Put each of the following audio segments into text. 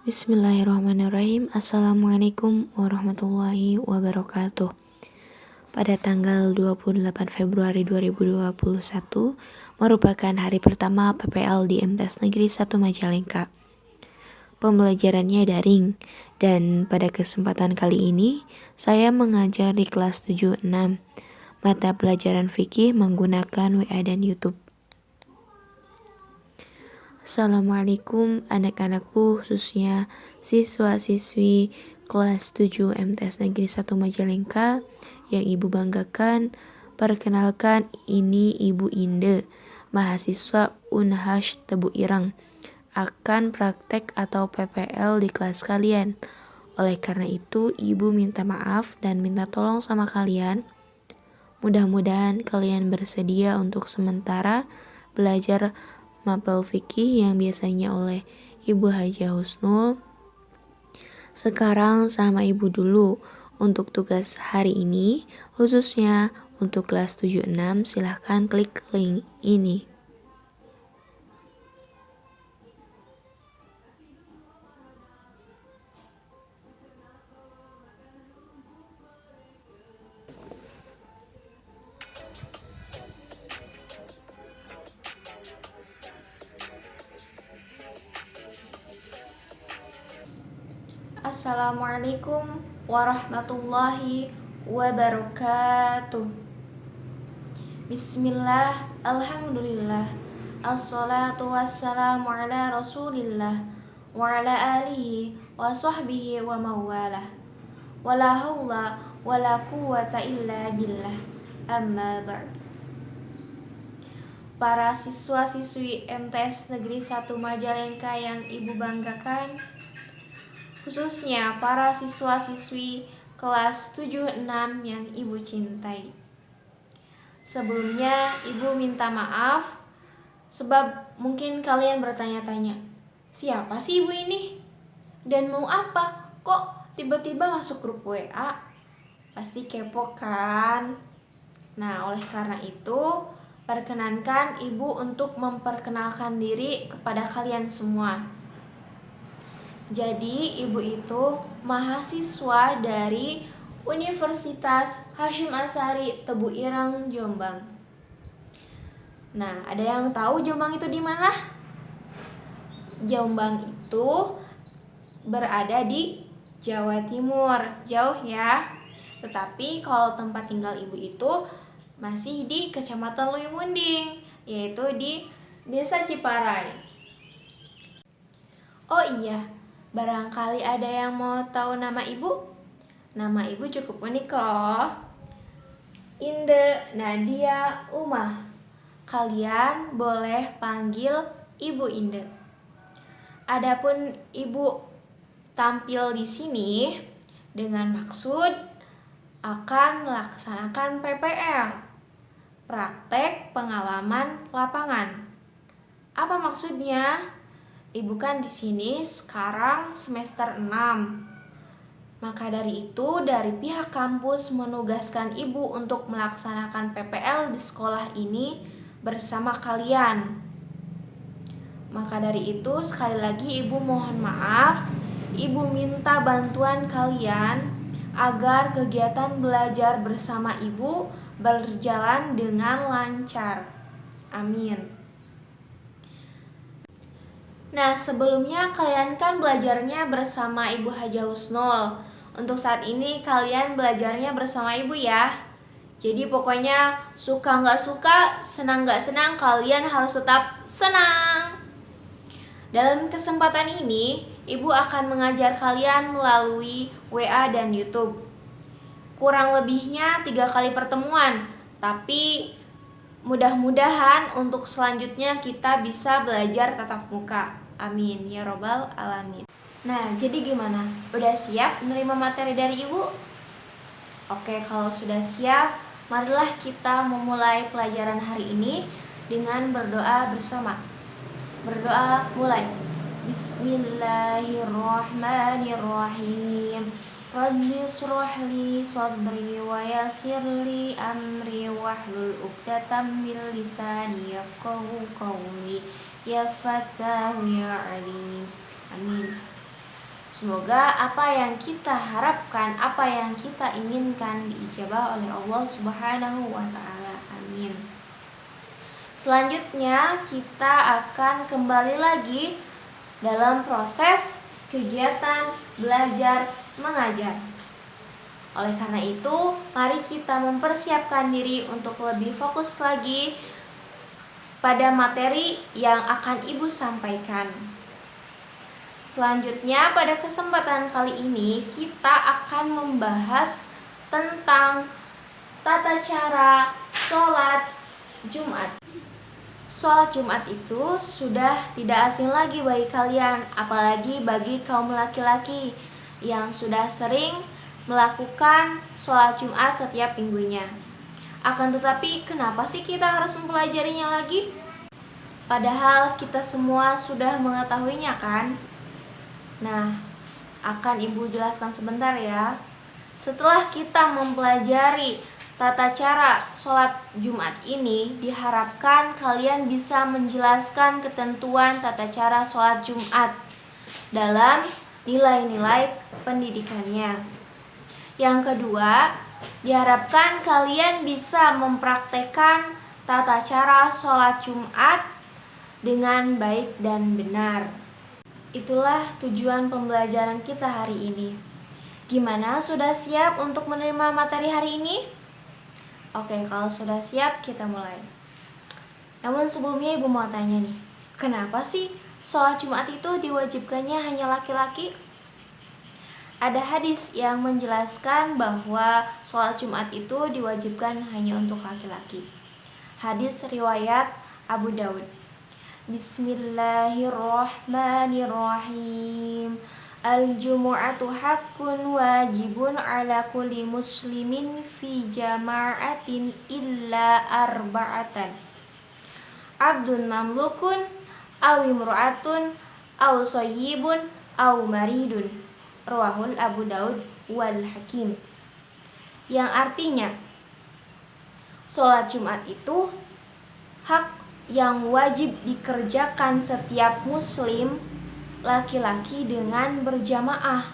Bismillahirrahmanirrahim. Assalamualaikum warahmatullahi wabarakatuh. Pada tanggal 28 Februari 2021 merupakan hari pertama PPL di MTs Negeri 1 Majalengka. Pembelajarannya daring, dan pada kesempatan kali ini saya mengajar di kelas 7-6 mata pelajaran fikih menggunakan WA dan YouTube. Assalamualaikum anak-anakku, khususnya siswa-siswi kelas 7 MTs Negeri 1 Majalengka yang Ibu banggakan. Perkenalkan, ini Ibu Inde, mahasiswa Unhash Tebu Ireng, akan praktek atau PPL di kelas kalian. Oleh karena itu, Ibu minta maaf dan minta tolong sama kalian. Mudah-mudahan kalian bersedia untuk sementara belajar mapel fikih yang biasanya oleh Ibu Hajah Husnul. Sekarang sama Ibu dulu untuk tugas hari ini, khususnya untuk kelas 7-6, silahkan klik link ini. Assalamualaikum warahmatullahi wabarakatuh. Bismillah, alhamdulillah, assalatu wassalamu ala rasulillah wa ala alihi wa sahbihi wa mawalah, wala hawla wala quwata illa billah, amma ba'd. Para siswa-siswi MTs Negeri 1 Majalengka yang Ibu banggakan, khususnya para siswa-siswi kelas 7-6 yang Ibu cintai. Sebelumnya Ibu minta maaf sebab mungkin kalian bertanya-tanya, siapa sih Ibu ini? Dan mau apa? Kok tiba-tiba masuk grup WA? Pasti kepo kan? Nah, oleh karena itu, perkenankan Ibu untuk memperkenalkan diri kepada kalian semua. Jadi, Ibu itu mahasiswa dari Universitas Hasyim Asy'ari Tebu Ireng, Jombang. Nah, ada yang tahu Jombang itu di mana? Jombang itu berada di Jawa Timur. Jauh ya. Tetapi kalau tempat tinggal Ibu itu masih di Kecamatan Luyumunding, yaitu di Desa Ciparai. Oh iya, barangkali ada yang mau tahu nama Ibu? Nama Ibu cukup unik loh. Inde Nadia Umah. Kalian boleh panggil Ibu Inde. Adapun Ibu tampil di sini dengan maksud akan melaksanakan PPL, praktek pengalaman lapangan. Apa maksudnya? Ibu kan di sini sekarang semester 6. Maka dari itu, dari pihak kampus menugaskan Ibu untuk melaksanakan PPL di sekolah ini bersama kalian. Maka dari itu, sekali lagi Ibu mohon maaf, Ibu minta bantuan kalian agar kegiatan belajar bersama Ibu berjalan dengan lancar. Amin. Nah, sebelumnya kalian kan belajarnya bersama Ibu Hajah Husnul. Untuk saat ini kalian belajarnya bersama Ibu ya. Jadi pokoknya suka nggak suka, senang nggak senang, kalian harus tetap senang. Dalam kesempatan ini, Ibu akan mengajar kalian melalui WA dan YouTube. Kurang lebihnya 3 kali pertemuan, tapi mudah-mudahan untuk selanjutnya kita bisa belajar tatap muka. Amin ya robbal alamin. Nah, jadi gimana? Udah siap menerima materi dari Ibu? Oke, kalau sudah siap, marilah kita memulai pelajaran hari ini dengan berdoa bersama. Berdoa mulai. Bismillahirrahmanirrahim. Rabbi shrah li sadri wa yassir li amri wahlul 'uqdatam min lisani yafqahu qawli. Ya Fattahu ya Alim. Amin. Semoga apa yang kita harapkan, apa yang kita inginkan diijabah oleh Allah Subhanahu wa Ta'ala. Amin. Selanjutnya, kita akan kembali lagi dalam proses kegiatan belajar mengajar. Oleh karena itu, mari kita mempersiapkan diri untuk lebih fokus lagi pada materi yang akan Ibu sampaikan. Selanjutnya, pada kesempatan kali ini kita akan membahas tentang tata cara sholat Jumat. Sholat Jumat itu sudah tidak asing lagi bagi kalian, apalagi bagi kaum laki-laki yang sudah sering melakukan sholat Jumat setiap minggunya. Akan tetapi, kenapa sih kita harus mempelajarinya lagi? Padahal kita semua sudah mengetahuinya kan? Nah, akan Ibu jelaskan sebentar ya. Setelah kita mempelajari tata cara sholat Jumat ini, diharapkan kalian bisa menjelaskan ketentuan tata cara sholat Jumat dalam nilai-nilai pendidikannya. Yang kedua, diharapkan kalian bisa mempraktekkan tata cara sholat Jumat dengan baik dan benar. Itulah tujuan pembelajaran kita hari ini. Gimana, sudah siap untuk menerima materi hari ini? Oke, kalau sudah siap kita mulai. Namun sebelumnya Ibu mau tanya nih, kenapa sih sholat Jumat itu diwajibkannya hanya laki-laki? Ada hadis yang menjelaskan bahwa sholat Jumat itu diwajibkan hanya untuk laki-laki. Hadis riwayat Abu Daud. Bismillahirrahmanirrahim. Al-jumu'atu haqqun wajibun ala kulli muslimin fi jama'atin illa arba'atan. Abdun mamlukun, aw imru'atun, aw sayyibun, aw maridun. Rawahul Abu Daud wal Hakim. Yang artinya, sholat Jumat itu hak yang wajib dikerjakan setiap muslim laki-laki dengan berjamaah,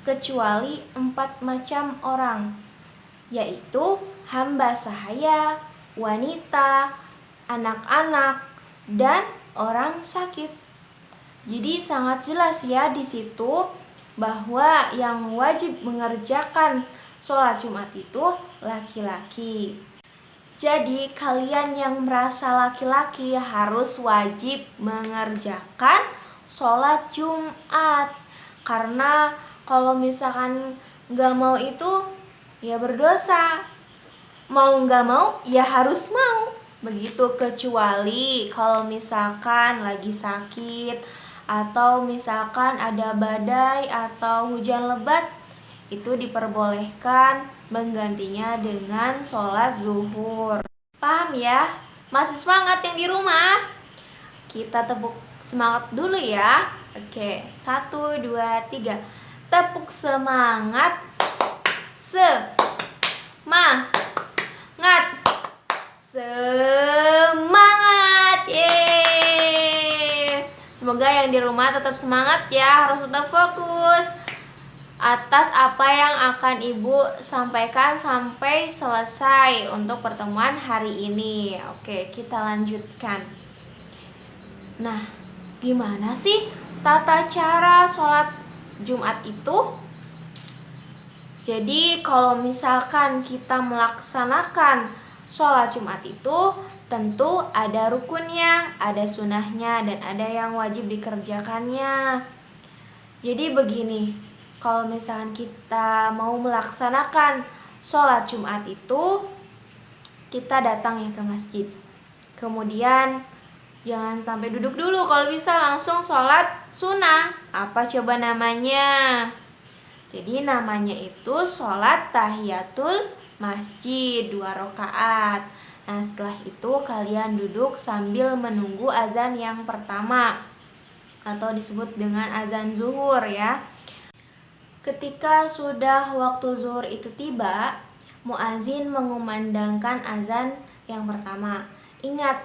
kecuali 4 macam orang, yaitu hamba sahaya, wanita, anak-anak, dan orang sakit. Jadi sangat jelas ya di situ bahwa yang wajib mengerjakan sholat Jumat itu laki-laki. Jadi kalian yang merasa laki-laki harus wajib mengerjakan sholat Jumat. Karena kalau misalkan gak mau itu ya berdosa. Mau gak mau ya harus mau. Begitu, kecuali kalau misalkan lagi sakit atau misalkan ada badai atau hujan lebat, itu diperbolehkan menggantinya dengan sholat zuhur. Paham ya? Masih semangat yang di rumah? Kita tepuk semangat dulu ya. Oke, 1, 2, 3. Tepuk semangat. Semangat. Semangat. Yeay. Semoga yang di rumah tetap semangat ya. Harus tetap fokus atas apa yang akan Ibu sampaikan sampai selesai untuk pertemuan hari ini. Oke, kita lanjutkan. Nah, gimana sih tata cara sholat Jumat itu? Jadi kalau misalkan kita melaksanakan sholat Jumat itu, tentu ada rukunnya, ada sunahnya, dan ada yang wajib dikerjakannya. Jadi begini, kalau misalkan kita mau melaksanakan sholat Jumat itu, kita datang ya ke masjid. Kemudian jangan sampai duduk dulu, kalau bisa langsung sholat sunnah. Apa coba namanya? Jadi namanya itu sholat tahiyatul masjid 2 rakaat. Nah, setelah itu kalian duduk sambil menunggu azan yang pertama, atau disebut dengan azan zuhur ya. Ketika sudah waktu zuhur itu tiba, muazin mengumandangkan azan yang pertama. Ingat,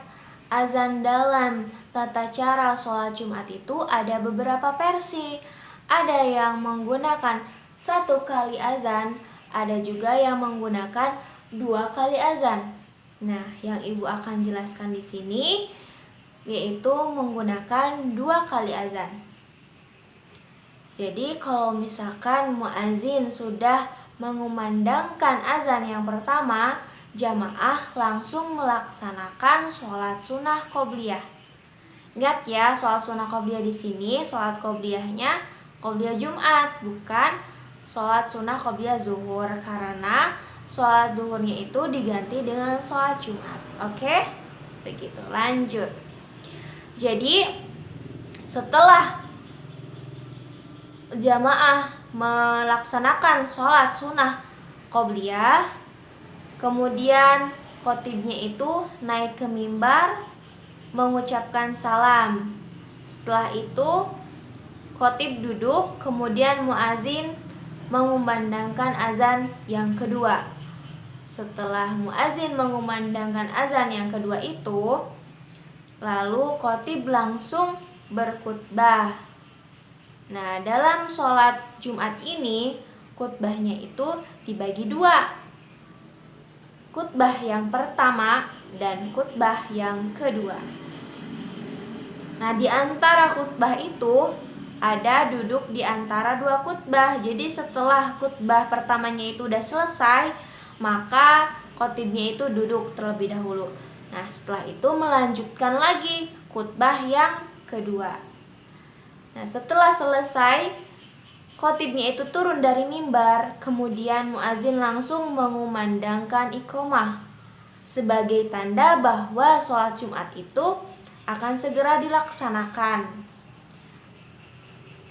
azan dalam tata cara sholat Jumat itu ada beberapa versi. Ada yang menggunakan 1 kali azan, ada juga yang menggunakan 2 kali azan. Nah, yang ibu akan jelaskan di sini yaitu menggunakan 2 kali azan. Jadi kalau misalkan muazin sudah mengumandangkan azan yang pertama, jamaah langsung melaksanakan sholat sunnah qobliyah. Ingat ya, sholat sunnah qobliyah di sini, sholat qobliyahnya qobliyah Jumat, bukan sholat sunnah qobliyah zuhur, karena sholat zuhurnya itu diganti dengan sholat Jumat. Oke? Begitu, lanjut. Jadi setelah jamaah melaksanakan sholat sunnah qobliyah, kemudian khotibnya itu naik ke mimbar mengucapkan salam. Setelah itu khotib duduk, kemudian muazin mengumandangkan azan yang kedua. Setelah muazin mengumandangkan azan yang kedua itu, lalu khotib langsung berkhutbah. Nah, dalam sholat Jumat ini khutbahnya itu dibagi 2. Khutbah yang pertama dan khutbah yang kedua. Nah, di antara khutbah itu ada duduk di antara 2 khutbah. Jadi setelah khutbah pertamanya itu udah selesai, maka khotibnya itu duduk terlebih dahulu. Nah, setelah itu melanjutkan lagi khutbah yang kedua. Nah, setelah selesai, khotibnya itu turun dari mimbar, kemudian muazin langsung mengumandangkan iqomah sebagai tanda bahwa sholat Jumat itu akan segera dilaksanakan.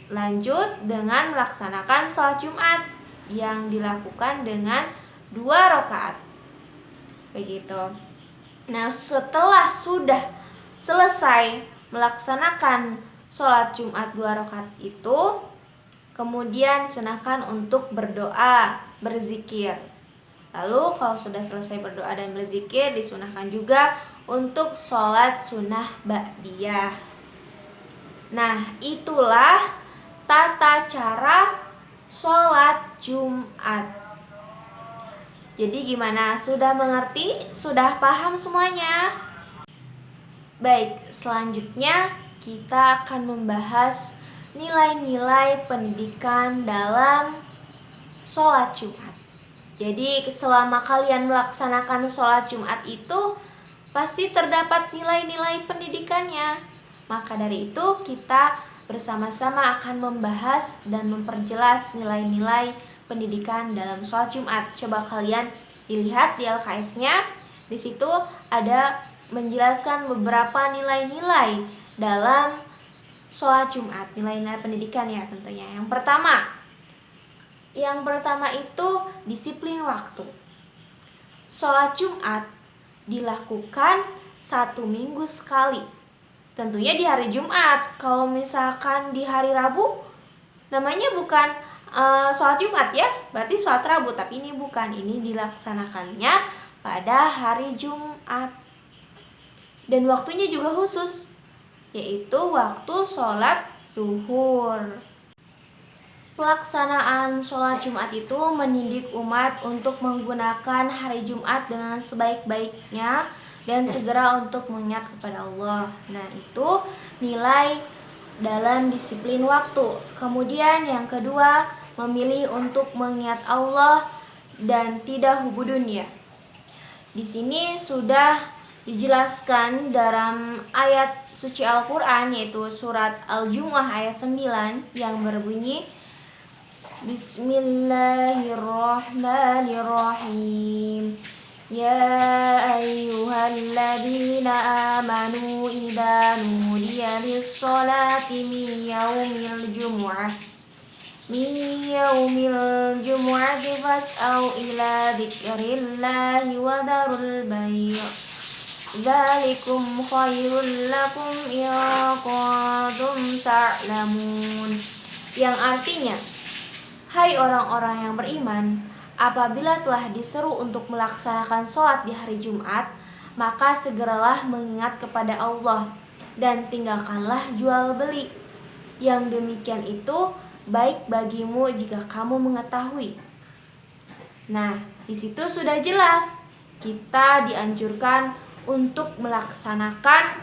Lanjut dengan melaksanakan sholat Jumat yang dilakukan dengan 2 rakaat. Begitu. Nah, setelah sudah selesai melaksanakan sholat Jumat 2 rakaat itu, kemudian sunahkan untuk berdoa, berzikir. Lalu kalau sudah selesai berdoa dan berzikir, disunahkan juga untuk sholat sunnah ba'diyah. Nah, itulah tata cara sholat Jumat. Jadi gimana? Sudah mengerti? Sudah paham semuanya? Baik, selanjutnya kita akan membahas nilai-nilai pendidikan dalam sholat Jumat. Jadi selama kalian melaksanakan sholat Jumat itu pasti terdapat nilai-nilai pendidikannya. Maka dari itu kita bersama-sama akan membahas dan memperjelas nilai-nilai pendidikan dalam sholat Jumat. Coba kalian dilihat di LKS-nya. Di situ ada menjelaskan beberapa nilai-nilai dalam sholat Jumat, nilai-nilai pendidikan ya tentunya. Yang pertama itu disiplin waktu. Sholat Jumat dilakukan 1 minggu sekali. Tentunya di hari Jumat. Kalau misalkan di hari Rabu, namanya bukan sholat Jumat ya, berarti sholat Rabu. Tapi ini bukan, ini dilaksanakannya pada hari Jumat. Dan waktunya juga khusus, yaitu waktu sholat zuhur. Pelaksanaan sholat Jumat itu mendidik umat untuk menggunakan hari Jumat dengan sebaik-baiknya dan segera untuk mengingat kepada Allah. Nah, itu nilai dalam disiplin waktu. Kemudian yang kedua, memilih untuk mengingat Allah dan tidak hubbu dunia. Di sini sudah dijelaskan dalam ayat suci Al-Quran, yaitu surat Al-Jumu'ah ayat 9 yang berbunyi, Bismillahirrahmanirrahim. Ya ayyuhalladzina amanu idza nudiya lis-sholati min yaumil jumu'ati fas'au ila dzikrillahi wa darul bai'. Dzalikum khairul lakum in kuntum ta'lamun. Yang artinya, hai orang-orang yang beriman, apabila telah diseru untuk melaksanakan sholat di hari Jumat, maka segeralah mengingat kepada Allah dan tinggalkanlah jual beli. Yang demikian itu baik bagimu jika kamu mengetahui. Nah, di situ sudah jelas kita dianjurkan untuk melaksanakan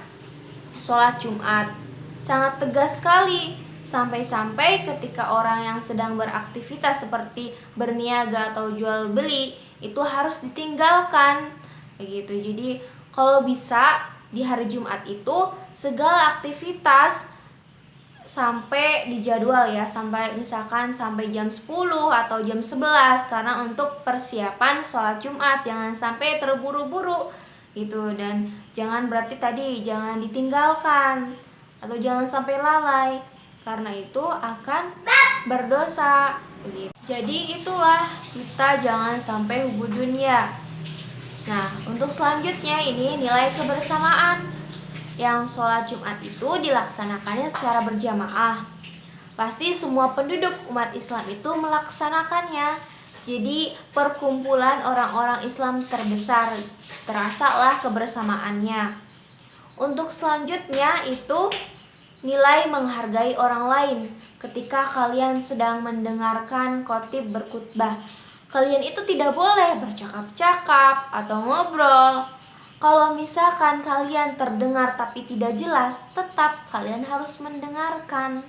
sholat Jumat. Sangat tegas sekali, sampai-sampai ketika orang yang sedang beraktivitas seperti berniaga atau jual beli itu harus ditinggalkan. Begitu. Jadi kalau bisa di hari Jumat itu segala aktivitas sampai dijadwal ya, sampai misalkan sampai jam 10 atau jam 11 karena untuk persiapan sholat Jumat, jangan sampai terburu-buru gitu. Dan jangan berarti tadi jangan ditinggalkan atau jangan sampai lalai karena itu akan berdosa begitu. Jadi itulah kita jangan sampai hubud dunia. Nah, untuk selanjutnya ini nilai kebersamaan. Yang sholat Jumat itu dilaksanakannya secara berjamaah. Pasti semua penduduk umat Islam itu melaksanakannya. Jadi perkumpulan orang-orang Islam terbesar, terasalah kebersamaannya. Untuk selanjutnya itu nilai menghargai orang lain. Ketika kalian sedang mendengarkan khotib berkhutbah, kalian itu tidak boleh bercakap-cakap atau ngobrol. Kalau misalkan kalian terdengar tapi tidak jelas, tetap kalian harus mendengarkan.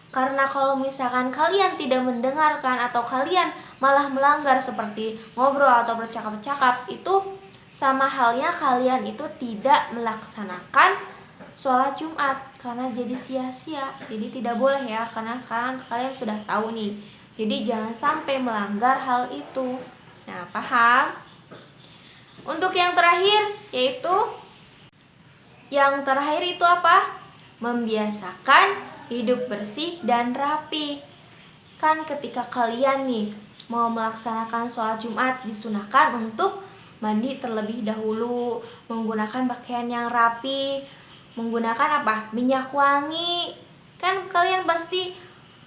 Karena kalau misalkan kalian tidak mendengarkan atau kalian malah melanggar seperti ngobrol atau bercakap-cakap, itu sama halnya kalian itu tidak melaksanakan sholat Jumat karena jadi sia-sia. Jadi tidak boleh ya, karena sekarang kalian sudah tahu nih. Jadi jangan sampai melanggar hal itu. Nah, paham? Untuk yang terakhir yaitu yang terakhir itu apa? Membiasakan hidup bersih dan rapi. Kan ketika kalian nih mau melaksanakan sholat Jumat disunahkan untuk mandi terlebih dahulu, menggunakan pakaian yang rapi, menggunakan apa? Minyak wangi. Kan kalian pasti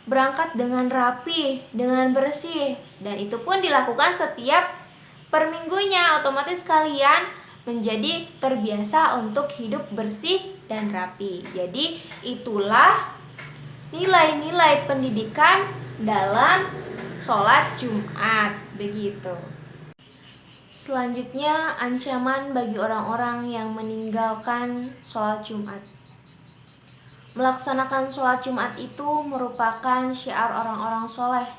berangkat dengan rapi, dengan bersih, dan itu pun dilakukan setiap per minggunya. Otomatis kalian menjadi terbiasa untuk hidup bersih dan rapi. Jadi itulah nilai-nilai pendidikan dalam sholat Jumat. Begitu. Selanjutnya ancaman bagi orang-orang yang meninggalkan sholat Jumat. Melaksanakan sholat Jumat itu merupakan syiar orang-orang soleh.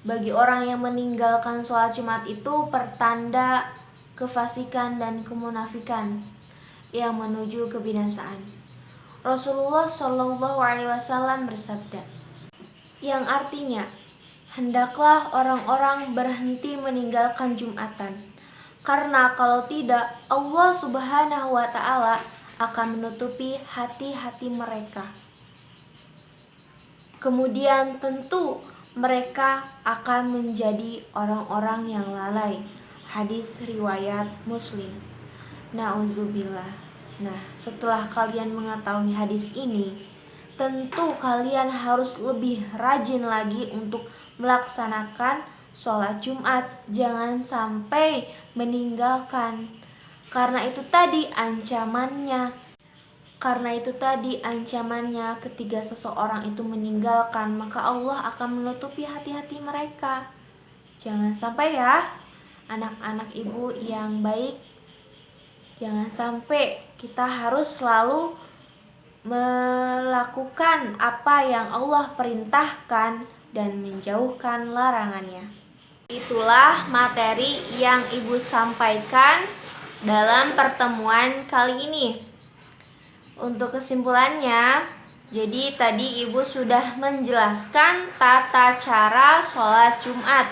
Bagi orang yang meninggalkan sholat Jumat itu pertanda kefasikan dan kemunafikan yang menuju kebinasaan. Rasulullah Shallallahu Alaihi Wasallam bersabda, yang artinya hendaklah orang-orang berhenti meninggalkan Jumatan, karena kalau tidak Allah Subhanahu Wa Taala akan menutupi hati-hati mereka. Kemudian tentu mereka akan menjadi orang-orang yang lalai. Hadis riwayat Muslim. Nauzubillah. Nah, setelah kalian mengetahui hadis ini, tentu kalian harus lebih rajin lagi untuk melaksanakan sholat Jumat. Jangan sampai meninggalkan. Karena itu tadi ancamannya ketika seseorang itu meninggalkan, maka Allah akan menutupi hati-hati mereka. Jangan sampai ya, anak-anak ibu yang baik, jangan sampai kita harus selalu melakukan apa yang Allah perintahkan dan menjauhkan larangannya. Itulah materi yang ibu sampaikan dalam pertemuan kali ini. Untuk kesimpulannya, jadi tadi ibu sudah menjelaskan tata cara sholat Jumat.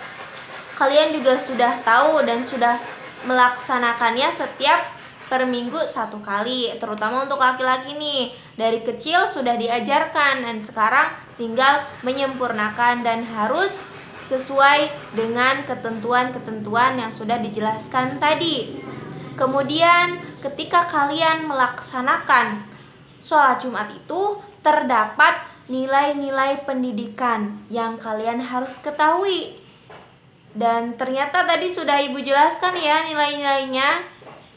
Kalian juga sudah tahu dan sudah melaksanakannya setiap per minggu 1 kali. Terutama untuk laki-laki nih, dari kecil sudah diajarkan dan sekarang tinggal menyempurnakan dan harus sesuai dengan ketentuan-ketentuan yang sudah dijelaskan tadi. Kemudian ketika kalian melaksanakan sholat Jumat itu terdapat nilai-nilai pendidikan yang kalian harus ketahui. Dan ternyata tadi sudah ibu jelaskan ya nilai-nilainya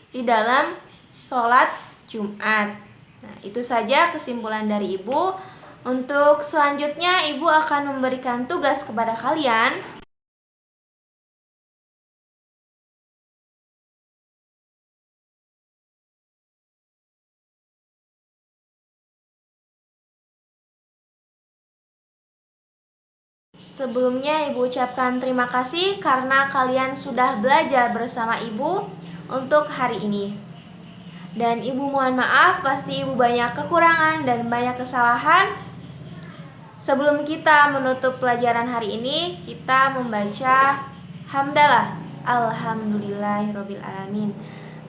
di dalam sholat Jumat. Nah, itu saja kesimpulan dari ibu. Untuk selanjutnya, Ibu akan memberikan tugas kepada kalian. Sebelumnya Ibu ucapkan terima kasih karena kalian sudah belajar bersama Ibu untuk hari ini. Dan Ibu mohon maaf, pasti Ibu banyak kekurangan dan banyak kesalahan. Sebelum kita menutup pelajaran hari ini, kita membaca hamdalah. Alhamdulillahirrabbilalamin.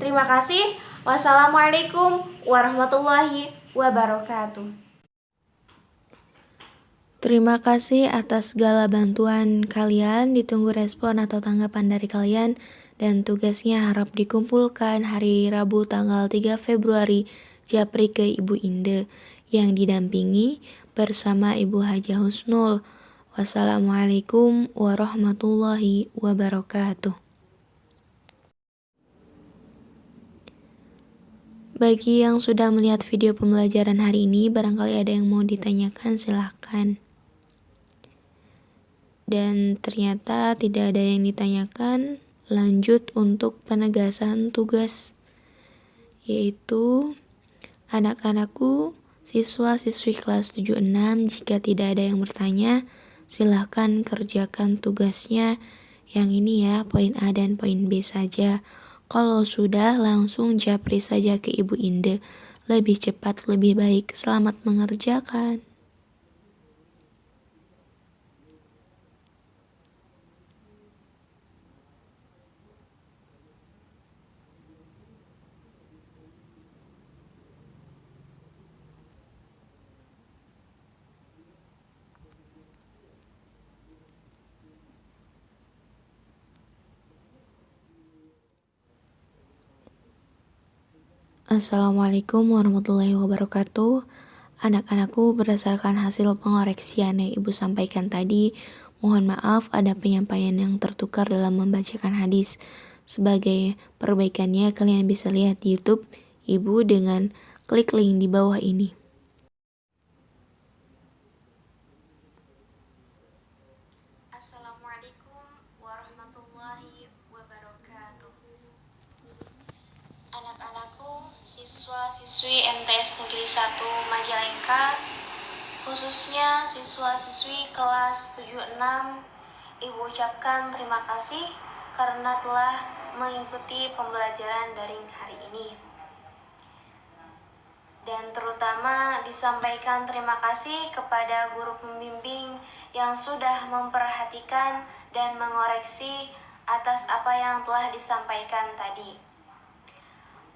Terima kasih. Wassalamualaikum warahmatullahi wabarakatuh. Terima kasih atas segala bantuan kalian, ditunggu respon atau tanggapan dari kalian, dan tugasnya harap dikumpulkan hari Rabu tanggal 3 Februari Japri ke Ibu Inde yang didampingi bersama Ibu Haja Husnul. Wassalamualaikum warahmatullahi wabarakatuh. Bagi yang sudah melihat video pembelajaran hari ini, barangkali ada yang mau ditanyakan, silahkan. Dan ternyata tidak ada yang ditanyakan, lanjut untuk penegasan tugas, yaitu anak-anakku, siswa-siswi kelas 76, jika tidak ada yang bertanya, silahkan kerjakan tugasnya. Yang ini ya, poin A dan poin B saja. Kalau sudah, langsung japri saja ke Ibu Inde. Lebih cepat, lebih baik. Selamat mengerjakan. Assalamualaikum warahmatullahi wabarakatuh. Anak-anakku, berdasarkan hasil pengoreksian yang Ibu sampaikan tadi, mohon maaf ada penyampaian yang tertukar dalam membacakan hadis. Sebagai perbaikannya, kalian bisa lihat di YouTube Ibu dengan klik link di bawah ini. Assalamualaikum warahmatullahi wabarakatuh. Anak-anakku, siswa-siswi MTS Negeri 1 Majalengka, khususnya siswa-siswi kelas 76, Ibu ucapkan terima kasih karena telah mengikuti pembelajaran daring hari ini. Dan terutama disampaikan terima kasih kepada guru pembimbing yang sudah memperhatikan dan mengoreksi atas apa yang telah disampaikan tadi.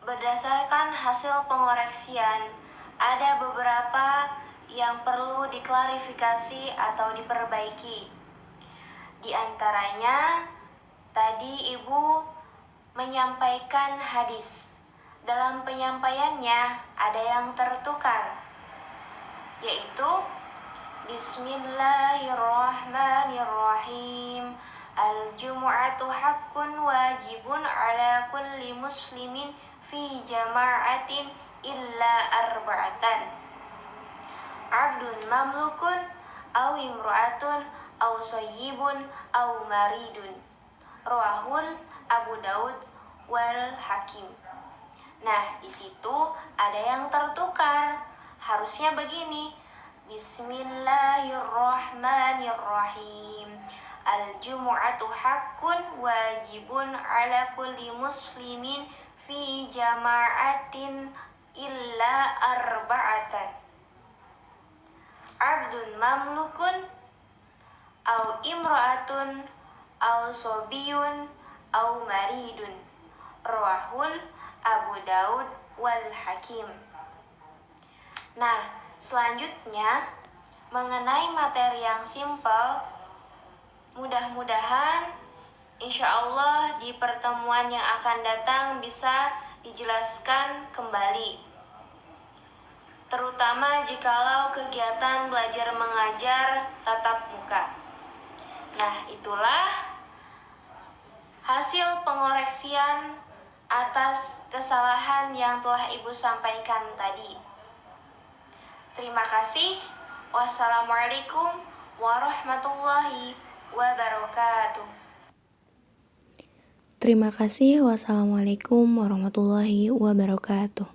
Berdasarkan hasil pengoreksian, ada beberapa yang perlu diklarifikasi atau diperbaiki. Di antaranya, tadi Ibu menyampaikan hadis. Dalam penyampaiannya ada yang tertukar, yaitu Bismillahirrahmanirrahim. Al-jumu'atu haqqun wajibun ala kulli muslimin fi jama'atin illa arba'atan. Abdun mamlukun aw imra'atun aw sayyibun aw maridun. Rawahul Abu Daud wal Hakim. Nah, di situ ada yang tertukar. Harusnya begini. Bismillahirrahmanirrahim. Al-jumu'atu haqqun wajibun ala kulli muslimin fi jama'atin illa arba'atan. Abdun mamlukun au imra'atun au sobiyun au maridun. Rawahul Abu Daud wal Hakim. Nah, selanjutnya mengenai materi yang simpel, mudah-mudahan insya Allah di pertemuan yang akan datang bisa dijelaskan kembali, terutama jikalau kegiatan belajar mengajar tatap muka. Nah, itulah hasil pengoreksian atas kesalahan yang telah Ibu sampaikan tadi. Terima kasih. Wassalamualaikum warahmatullahi wabarakatuh. Terima kasih. Wassalamualaikum warahmatullahi wabarakatuh.